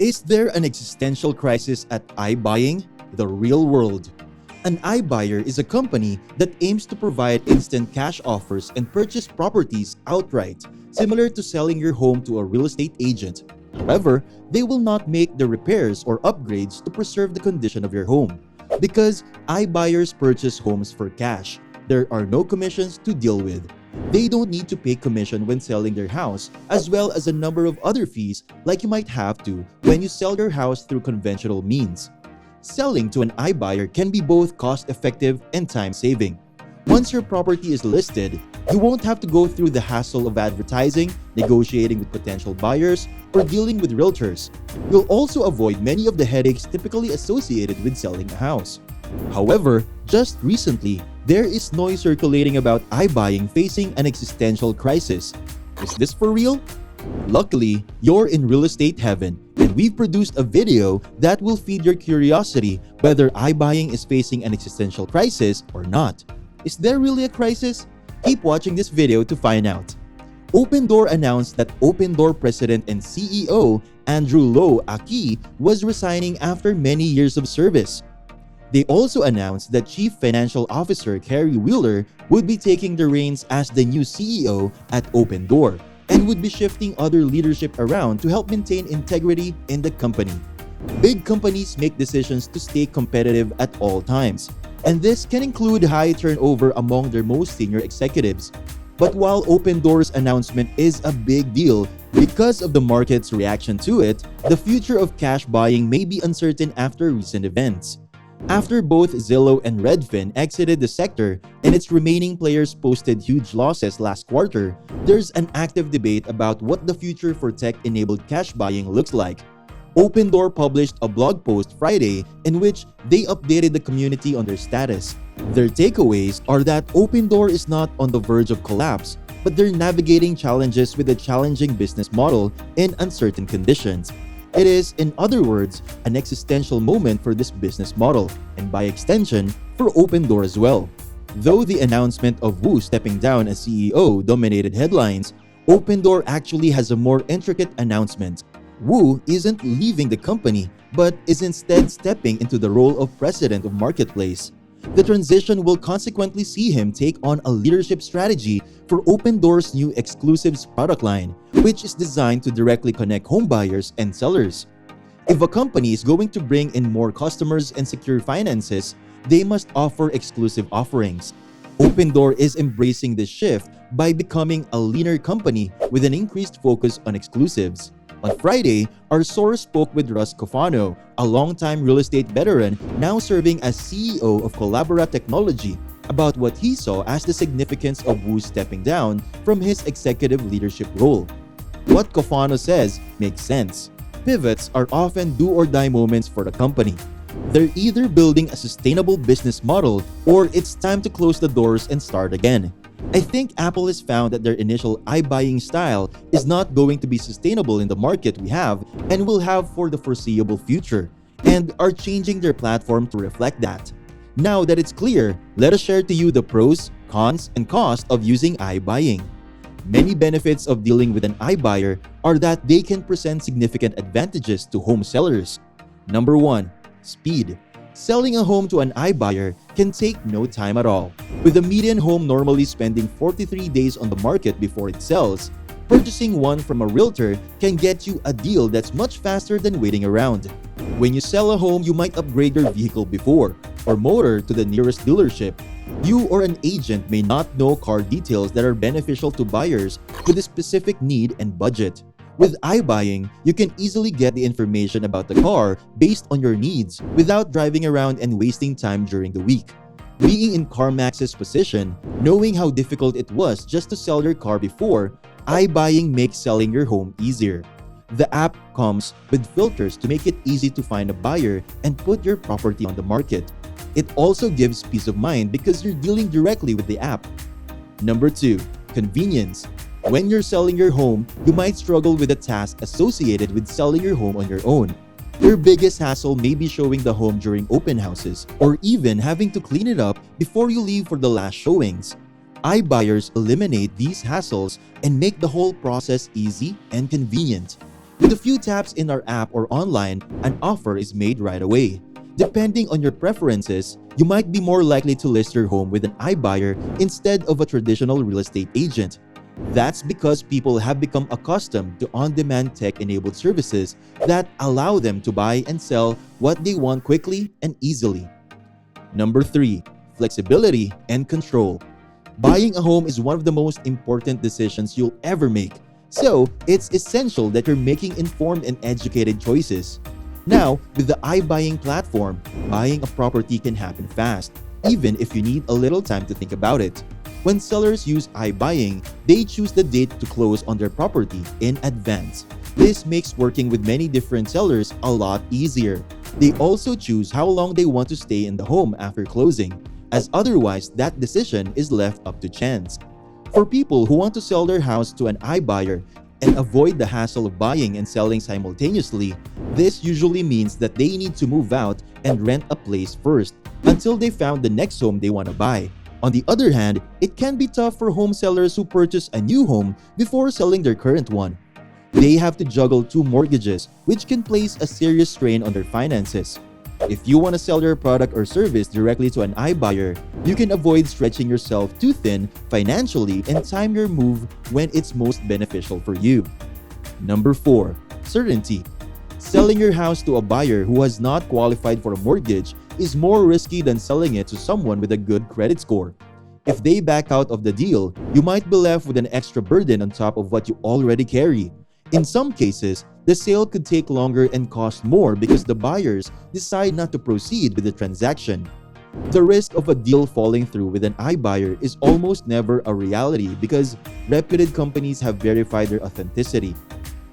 Is there an existential crisis at iBuying? The real world. An iBuyer is a company that aims to provide instant cash offers and purchase properties outright, similar to selling your home to a real estate agent. However, they will not make the repairs or upgrades to preserve the condition of your home. Because iBuyers purchase homes for cash, there are no commissions to deal with. They don't need to pay commission when selling their house, as well as a number of other fees like you might have to when you sell your house through conventional means. Selling to an iBuyer can be both cost-effective and time-saving. Once your property is listed, you won't have to go through the hassle of advertising, negotiating with potential buyers, or dealing with realtors. You'll also avoid many of the headaches typically associated with selling a house. However, just recently, there is noise circulating about iBuying facing an existential crisis. Is this for real? Luckily, you're in real estate heaven, and we've produced a video that will feed your curiosity whether iBuying is facing an existential crisis or not. Is there really a crisis? Keep watching this video to find out. Opendoor announced that Opendoor President and CEO Andrew Lo Aki was resigning after many years of service. They also announced that Chief Financial Officer Carrie Wheeler would be taking the reins as the new CEO at Opendoor and would be shifting other leadership around to help maintain integrity in the company. Big companies make decisions to stay competitive at all times, and this can include high turnover among their most senior executives. But while Opendoor's announcement is a big deal because of the market's reaction to it, the future of cash buying may be uncertain after recent events. After both Zillow and Redfin exited the sector and its remaining players posted huge losses last quarter, there's an active debate about what the future for tech-enabled cash buying looks like. Opendoor published a blog post Friday in which they updated the community on their status. Their takeaways are that Opendoor is not on the verge of collapse, but they're navigating challenges with a challenging business model in uncertain conditions. It is, in other words, an existential moment for this business model, and by extension, for Opendoor as well. Though the announcement of Wu stepping down as CEO dominated headlines, Opendoor actually has a more intricate announcement. Wu isn't leaving the company, but is instead stepping into the role of president of marketplace. The transition will consequently see him take on a leadership strategy for Opendoor's new exclusives product line, which is designed to directly connect home buyers and sellers. If a company is going to bring in more customers and secure finances, they must offer exclusive offerings. Opendoor is embracing this shift by becoming a leaner company with an increased focus on exclusives. On Friday, our source spoke with Russ Cofano, a longtime real estate veteran now serving as CEO of Collabora Technology, about what he saw as the significance of Wu stepping down from his executive leadership role. What Cofano says makes sense. Pivots are often do-or-die moments for the company. They're either building a sustainable business model or it's time to close the doors and start again. I think Apple has found that their initial iBuying style is not going to be sustainable in the market we have and will have for the foreseeable future, and are changing their platform to reflect that. Now that it's clear, let us share to you the pros, cons, and cost of using iBuying. Many benefits of dealing with an iBuyer are that they can present significant advantages to home sellers. Number 1. Speed. Selling a home to an iBuyer can take no time at all. With a median home normally spending 43 days on the market before it sells, purchasing one from a realtor can get you a deal that's much faster than waiting around. When you sell a home, you might upgrade your vehicle before, or motor to the nearest dealership. You or an agent may not know car details that are beneficial to buyers with a specific need and budget. With iBuying, you can easily get the information about the car based on your needs without driving around and wasting time during the week. Being in CarMax's position, knowing how difficult it was just to sell your car before, iBuying makes selling your home easier. The app comes with filters to make it easy to find a buyer and put your property on the market. It also gives peace of mind because you're dealing directly with the app. Number 2. Convenience. When you're selling your home, you might struggle with the task associated with selling your home on your own. Your biggest hassle may be showing the home during open houses, or even having to clean it up before you leave for the last showings. iBuyers eliminate these hassles and make the whole process easy and convenient. With a few taps in our app or online, an offer is made right away. Depending on your preferences, you might be more likely to list your home with an iBuyer instead of a traditional real estate agent. That's because people have become accustomed to on-demand tech-enabled services that allow them to buy and sell what they want quickly and easily. Number 3. Flexibility and control. Buying a home is one of the most important decisions you'll ever make, so it's essential that you're making informed and educated choices. Now, with the iBuying platform, buying a property can happen fast, even if you need a little time to think about it. When sellers use iBuying, they choose the date to close on their property in advance. This makes working with many different sellers a lot easier. They also choose how long they want to stay in the home after closing, as otherwise that decision is left up to chance. For people who want to sell their house to an iBuyer and avoid the hassle of buying and selling simultaneously, this usually means that they need to move out and rent a place first until they found the next home they want to buy. On the other hand, it can be tough for home sellers who purchase a new home before selling their current one. They have to juggle 2 mortgages, which can place a serious strain on their finances. If you want to sell your product or service directly to an iBuyer, you can avoid stretching yourself too thin financially and time your move when it's most beneficial for you. Number 4. Certainty. Selling your house to a buyer who has not qualified for a mortgage is more risky than selling it to someone with a good credit score. If they back out of the deal, you might be left with an extra burden on top of what you already carry. In some cases, the sale could take longer and cost more because the buyers decide not to proceed with the transaction. The risk of a deal falling through with an iBuyer is almost never a reality because reputed companies have verified their authenticity.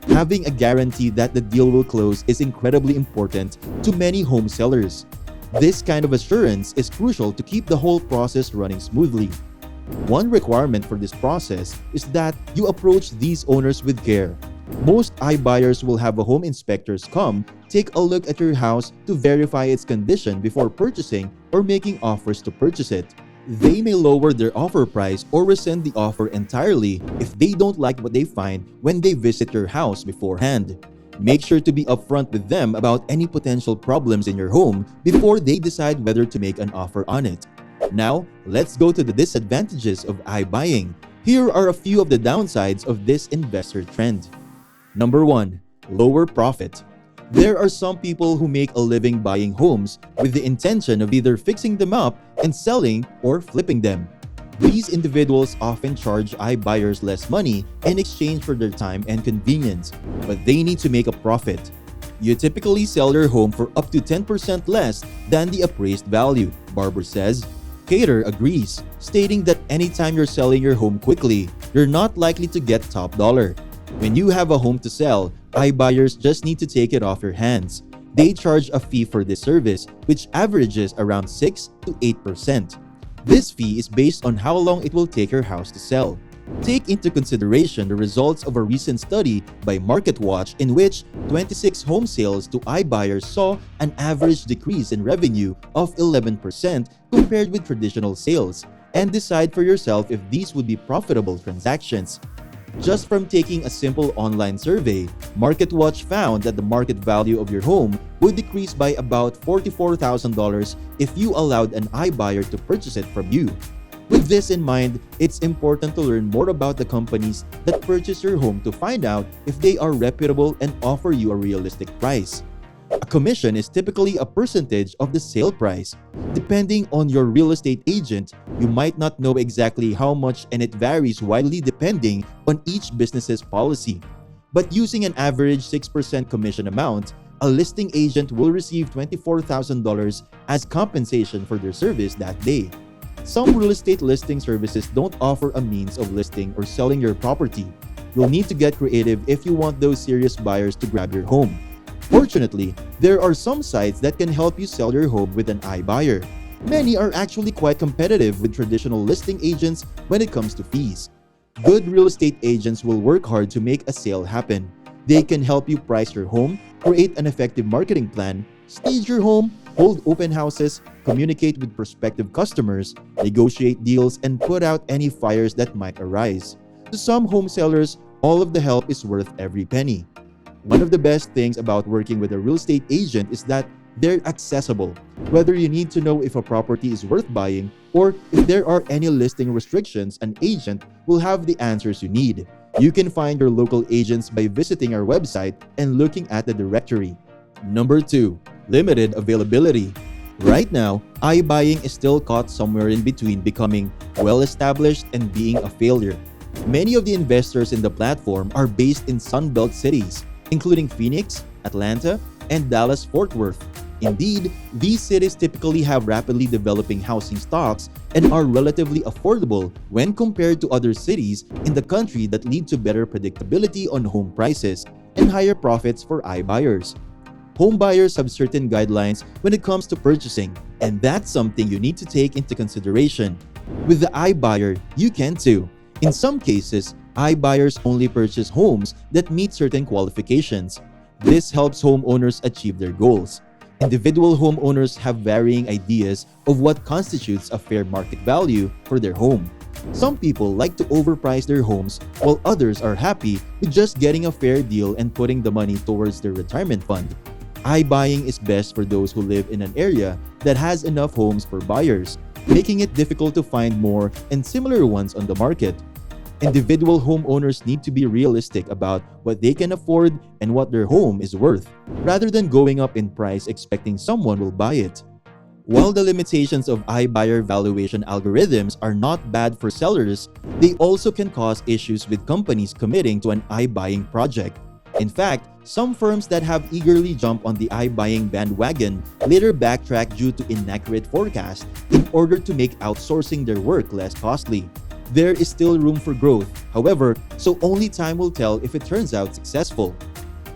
Having a guarantee that the deal will close is incredibly important to many home sellers. This kind of assurance is crucial to keep the whole process running smoothly. One requirement for this process is that you approach these owners with care. Most iBuyers will have a home inspectors come take a look at your house to verify its condition before purchasing or making offers to purchase it. They may lower their offer price or rescind the offer entirely if they don't like what they find when they visit your house beforehand. Make sure to be upfront with them about any potential problems in your home before they decide whether to make an offer on it. Now, let's go to the disadvantages of iBuying. Here are a few of the downsides of this investor trend. Number 1. Lower profit. There are some people who make a living buying homes with the intention of either fixing them up and selling or flipping them. These individuals often charge iBuyers less money in exchange for their time and convenience, but they need to make a profit. You typically sell your home for up to 10% less than the appraised value, Barber says. Cater agrees, stating that anytime you're selling your home quickly, you're not likely to get top dollar. When you have a home to sell, iBuyers just need to take it off your hands. They charge a fee for this service, which averages around 6 to 8%. This fee is based on how long it will take your house to sell. Take into consideration the results of a recent study by MarketWatch in which 26 home sales to iBuyers saw an average decrease in revenue of 11% compared with traditional sales, and decide for yourself if these would be profitable transactions. Just from taking a simple online survey, MarketWatch found that the market value of your home would decrease by about $44,000 if you allowed an iBuyer to purchase it from you. With this in mind, it's important to learn more about the companies that purchase your home to find out if they are reputable and offer you a realistic price. A commission is typically a percentage of the sale price. Depending on your real estate agent, you might not know exactly how much, and it varies widely depending on each business's policy. But using an average 6% commission amount, a listing agent will receive $24,000 as compensation for their service that day. Some real estate listing services don't offer a means of listing or selling your property. You'll need to get creative if you want those serious buyers to grab your home. Fortunately, there are some sites that can help you sell your home with an iBuyer. Many are actually quite competitive with traditional listing agents when it comes to fees. Good real estate agents will work hard to make a sale happen. They can help you price your home, create an effective marketing plan, stage your home, hold open houses, communicate with prospective customers, negotiate deals, and put out any fires that might arise. To some home sellers, all of the help is worth every penny. One of the best things about working with a real estate agent is that they're accessible. Whether you need to know if a property is worth buying or if there are any listing restrictions, an agent will have the answers you need. You can find your local agents by visiting our website and looking at the directory. Number 2. Limited availability. Right now, iBuying is still caught somewhere in between becoming well-established and being a failure. Many of the investors in the platform are based in Sunbelt cities, including Phoenix, Atlanta, and Dallas-Fort Worth. Indeed, these cities typically have rapidly developing housing stocks and are relatively affordable when compared to other cities in the country that lead to better predictability on home prices and higher profits for iBuyers. Home buyers have certain guidelines when it comes to purchasing, and that's something you need to take into consideration. With the iBuyer, you can too. In some cases, iBuyers only purchase homes that meet certain qualifications. This helps homeowners achieve their goals. Individual homeowners have varying ideas of what constitutes a fair market value for their home. Some people like to overprice their homes, while others are happy with just getting a fair deal and putting the money towards their retirement fund. iBuying is best for those who live in an area that has enough homes for buyers, making it difficult to find more and similar ones on the market. Individual homeowners need to be realistic about what they can afford and what their home is worth, rather than going up in price expecting someone will buy it. While the limitations of iBuyer valuation algorithms are not bad for sellers, they also can cause issues with companies committing to an iBuying project. In fact, some firms that have eagerly jumped on the iBuying bandwagon later backtrack due to inaccurate forecasts in order to make outsourcing their work less costly. There is still room for growth, however, so only time will tell if it turns out successful.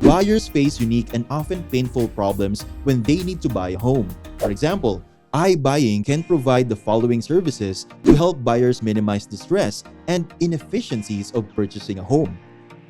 Buyers face unique and often painful problems when they need to buy a home. For example, iBuying can provide the following services to help buyers minimize the stress and inefficiencies of purchasing a home.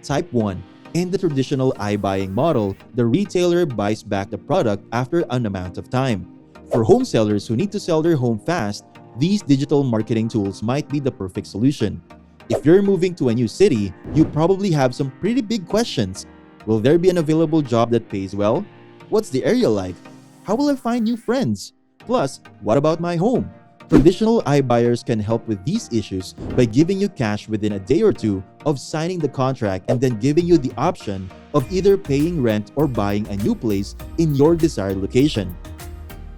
Type 1. In the traditional iBuying model, the retailer buys back the product after an amount of time. For home sellers who need to sell their home fast, these digital marketing tools might be the perfect solution. If you're moving to a new city, you probably have some pretty big questions. Will there be an available job that pays well? What's the area like? How will I find new friends? Plus, what about my home? Traditional iBuyers can help with these issues by giving you cash within a day or two of signing the contract and then giving you the option of either paying rent or buying a new place in your desired location.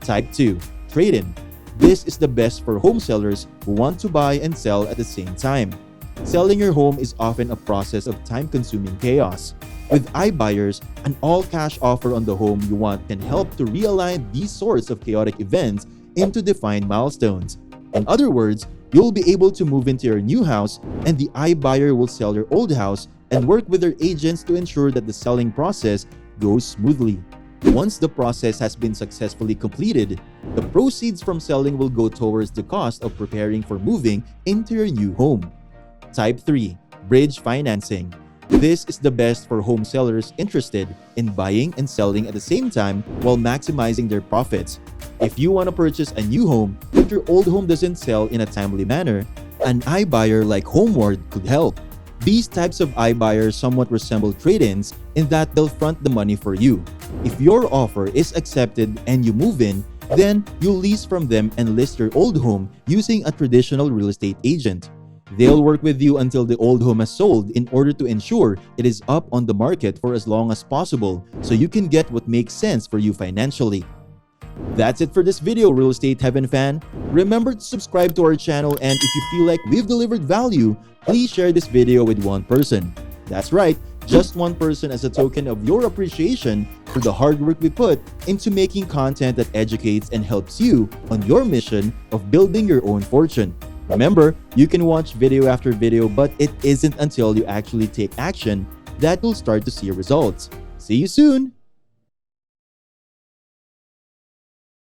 Type 2. Trade-in. This is the best for home sellers who want to buy and sell at the same time. Selling your home is often a process of time-consuming chaos. With iBuyers, an all-cash offer on the home you want can help to realign these sorts of chaotic events into defined milestones. In other words, you'll be able to move into your new house and the iBuyer will sell your old house and work with their agents to ensure that the selling process goes smoothly. Once the process has been successfully completed, the proceeds from selling will go towards the cost of preparing for moving into your new home. Type 3. Bridge financing. This is the best for home sellers interested in buying and selling at the same time while maximizing their profits. If you want to purchase a new home but your old home doesn't sell in a timely manner, an iBuyer like Homeward could help. These types of iBuyers somewhat resemble trade-ins in that they'll front the money for you. If your offer is accepted and you move in, then you'll lease from them and list your old home using a traditional real estate agent. They'll work with you until the old home has sold in order to ensure it is up on the market for as long as possible so you can get what makes sense for you financially. That's it for this video, Real Estate Heaven fan. Remember to subscribe to our channel, and if you feel like we've delivered value, please share this video with one person. That's right, just one person, as a token of your appreciation for the hard work we put into making content that educates and helps you on your mission of building your own fortune. Remember, you can watch video after video, but it isn't until you actually take action that you'll start to see results. See you soon!